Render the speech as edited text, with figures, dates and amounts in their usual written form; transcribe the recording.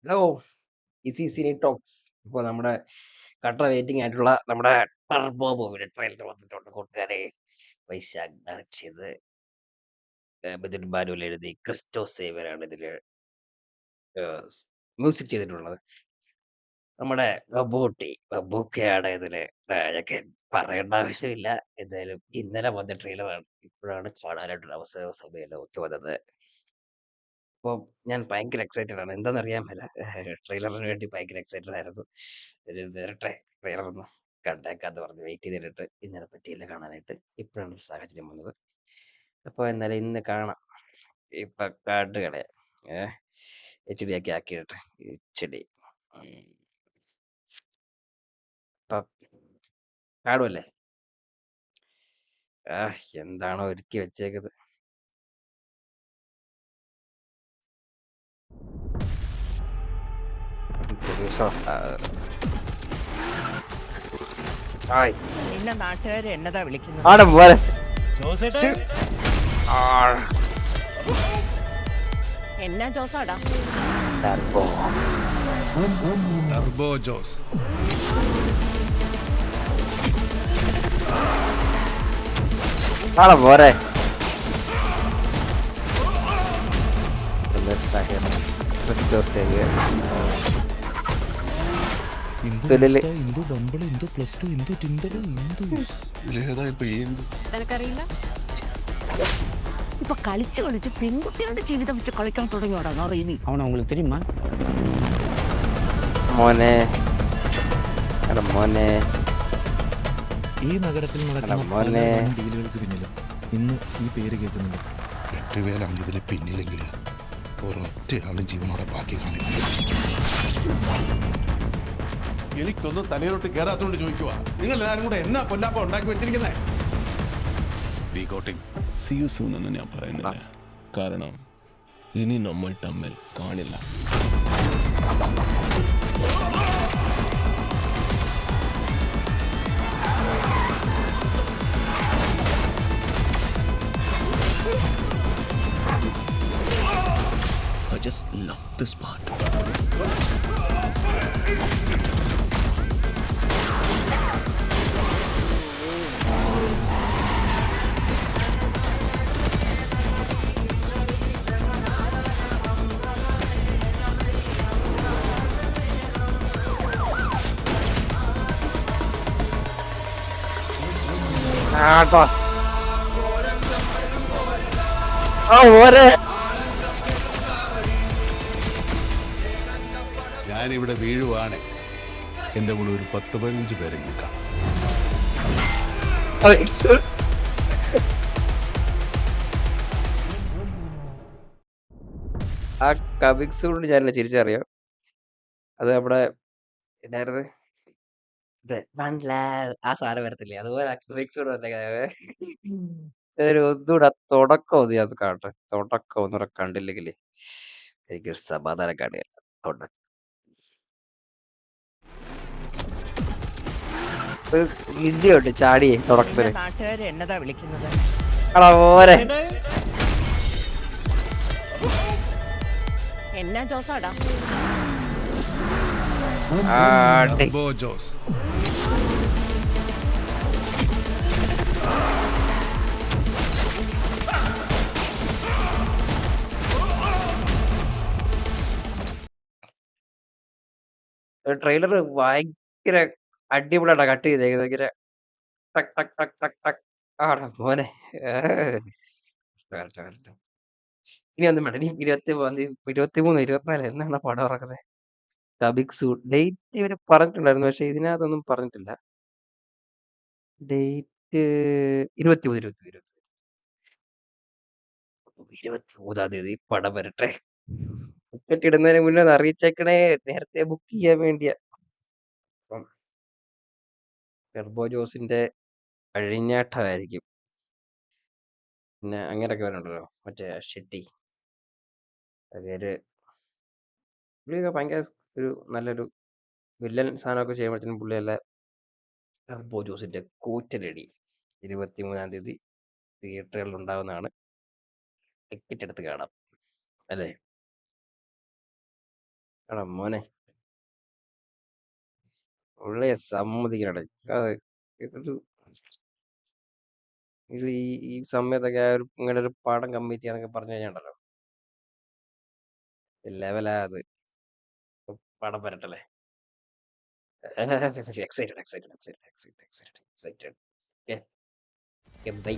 Hello EC Sini talks. ഇപ്പോൾ നമ്മുടെ കട്ട വെയിറ്റിംഗ് ആയിട്ടുള്ള നമ്മുടെ ടർബോ മൂവിയുടെ ട്രെയിലർ വന്നിട്ടുണ്ട് കൂട്ടുകാരെ. വൈശാഖ് ഡയറക്ട് ചെയ്ത് ബിജുൻ ബാനുൽ എഴുതി ക്രിസ്റ്റോ സേവരാണ് ഇതിൽ മ്യൂസിക് ചെയ്തിട്ടുള്ളത്. നമ്മുടെ ബബൂക്കയാണ് ഇതില് നായകൻ. പറയേണ്ട ആവശ്യമില്ല. എന്തായാലും ഇന്നലെ വന്ന ട്രെയിലറാണ്, ഇപ്പോഴാണ് കാണാനായിട്ടൊരു സമയം ഒത്തു വന്നത്. അപ്പോൾ ഞാൻ ഭയങ്കര എക്സൈറ്റഡ് ആണ്. എന്താണെന്നറിയാൻ മേല, ട്രെയിലറിന് വേണ്ടി ഭയങ്കര എക്സൈറ്റഡ് ആയിരുന്നു. ഒരു വരട്ടെ ട്രെയിലർ ഒന്ന് കണ്ടേക്കാന്ന് പറഞ്ഞ് വെയിറ്റ് ചെയ്തിട്ട് ഇന്നലെ പറ്റിയില്ല കാണാനായിട്ട്. ഇപ്പോഴാണ് ഒരു സാഹചര്യം വന്നത്. അപ്പോൾ എന്നാലും ഇന്ന് കാണാം. ഇപ്പൊ കാട്ടുകളെ എച്ച് ഡി ഒക്കെ ആക്കിയിട്ട് എച്ച് ഡി ഇപ്പം കാണുമല്ലേ. എന്താണോ ഒരുക്കി വെച്ചേക്കുന്നത്. പ്രൊഡ്യൂസർ നിന്നെ നാട്ടുകാര് എന്നതാ വിളിക്കുന്നത്? ആടെ പോലെ എന്നാ ജോസാടാ? ടർബോ ജോസ്. ആടെ പോരെ ക്രിസ്റ്റോ സേവിയർ സുനില്. നിനക്കറിയില്ല? ഇപ്പൊ കളിച്ച് കളിച്ച് പെൺകുട്ടികളുടെ ജീവിതം വെച്ച് കളിക്കാൻ തുടങ്ങിയോടാ അറിയുന്നു. அவனை உங்களுக்கு தெரியுமா? മോനെ എടാ മോനെ ഈ നഗരത്തിൽ നടക്കുന്ന പല മോനെ. വൻ ഡീലുകൾക്ക് പിന്നിലും ഇന്ന് ഈ പേര് കേൾക്കുന്നുണ്ട്. 8 പേരാണ് ഇതിൽ പിന്നിലെങ്കിൽ ഒരൊറ്റയാളും ജീവനോടെ ബാക്കി കാണില്ല. എനിക്കൊന്നും തലയിലോട്ട് കയറാത്തോണ്ട് ചോദിക്കുക, നിങ്ങൾ എല്ലാവരും കൂടെ എന്നാ പൊന്നാപ്പ ഉണ്ടാക്കി വെച്ചിരിക്കുന്നേ? See you soon എന്ന് ഞാൻ പറയുന്നില്ല, കാരണം ഇനി നമ്മൾ തമ്മിൽ കാണില്ല. I just love this part. ഞാനിവിടെ വീഴുവാണ്, എന്റെ കൂടെ ഒരു 10-15 പേരെങ്കിലും കാണും. ആ കമിക്സ് കൊണ്ട് ഞാനല്ല ചിരിച്ചറിയാം. അത് നമ്മുടെ എന്നായിരുന്നു ആ സാധനം വരത്തില്ലേ, അതുപോലെ കമിക്സ് കൊണ്ട് വന്നേക്കുന്നത്. ഒന്നുകൂടെ തുടക്കം ഒന്ന് അത് കാണട്ടെ. തുടക്കം ഒന്നുകൂടെ കണ്ടില്ലെങ്കിലേ എനിക്കൊരു സമാധാനം കാണുകയല്ല. തുടക്കം ഇടിയുണ്ട് ചാടിയേ നിന്നെ തുടക്കത്തില്. നാട്ടുകാര് എന്നതാ വിളിക്കുന്നത്? എടാ പോരെ എന്നാ ജോസാടാ? ടർബോ ജോസ്. ട്രെയിലർ ഭയങ്കര അടിപൊളിയായിട്ടാ കട്ട് ചെയ്തേക്കുന്നത്. ഭയങ്കര ടക്ക് ടക്ക് ടക്ക് ടക്ക് ടക്ക്. ആടാ മോനെ. വരട്ടെ വരട്ടെ. ഇനി ഒന്നും വേണ്ട. ഇനി 23 24 എന്നാണ് പടം ഇറക്കുന്നത്. കബിക്സു ഡേറ്റ് ഇവര് പറഞ്ഞിട്ടുണ്ടായിരുന്നു, പക്ഷെ ഇതിനകത്തൊന്നും പറഞ്ഞിട്ടില്ല. ഡേറ്റ് 23 23 തീയതി പടം വരട്ടെ. ടിക്കറ്റ് ഇടുന്നതിന് മുന്നേ ഒന്ന് അറിയിച്ചേക്കണേ, നേരത്തെ ബുക്ക് ചെയ്യാൻ വേണ്ടിയാ. അപ്പം ടർബോ ജോസിന്റെ അഴിഞ്ഞാട്ടമായിരിക്കും. പിന്നെ അങ്ങനെയൊക്കെ വരുന്നുണ്ടല്ലോ, മറ്റേ ഷെട്ടി പേര്. പുള്ളിയൊക്കെ ഭയങ്കര ഒരു നല്ലൊരു വില്ലൻ സാധനമൊക്കെ ചെയ്യുമ്പോഴത്തേനും പുള്ളിയല്ല. ടർബോ ജോസിന്റെ കൂറ്റലടി 23 തീയതി തിയേറ്ററുകളിൽ ഉണ്ടാവുന്നതാണ്. ടിക്കറ്റ് എടുത്ത് കാണാം അല്ലേ. എടാ മോനെ പുള്ളിയെ സമ്മതിക്കണേ അത് ഇതൊരു ഇത് ഈ സമയത്തൊക്കെ ഇങ്ങനെ ഒരു പടം കമ്മിറ്റ് ചെയ്യാന്നൊക്കെ പറഞ്ഞു കഴിഞ്ഞാണ്ടല്ലോ ലെവലാ അത്. പടം വരട്ടല്ലേ. Excited excited excited excited excited. By.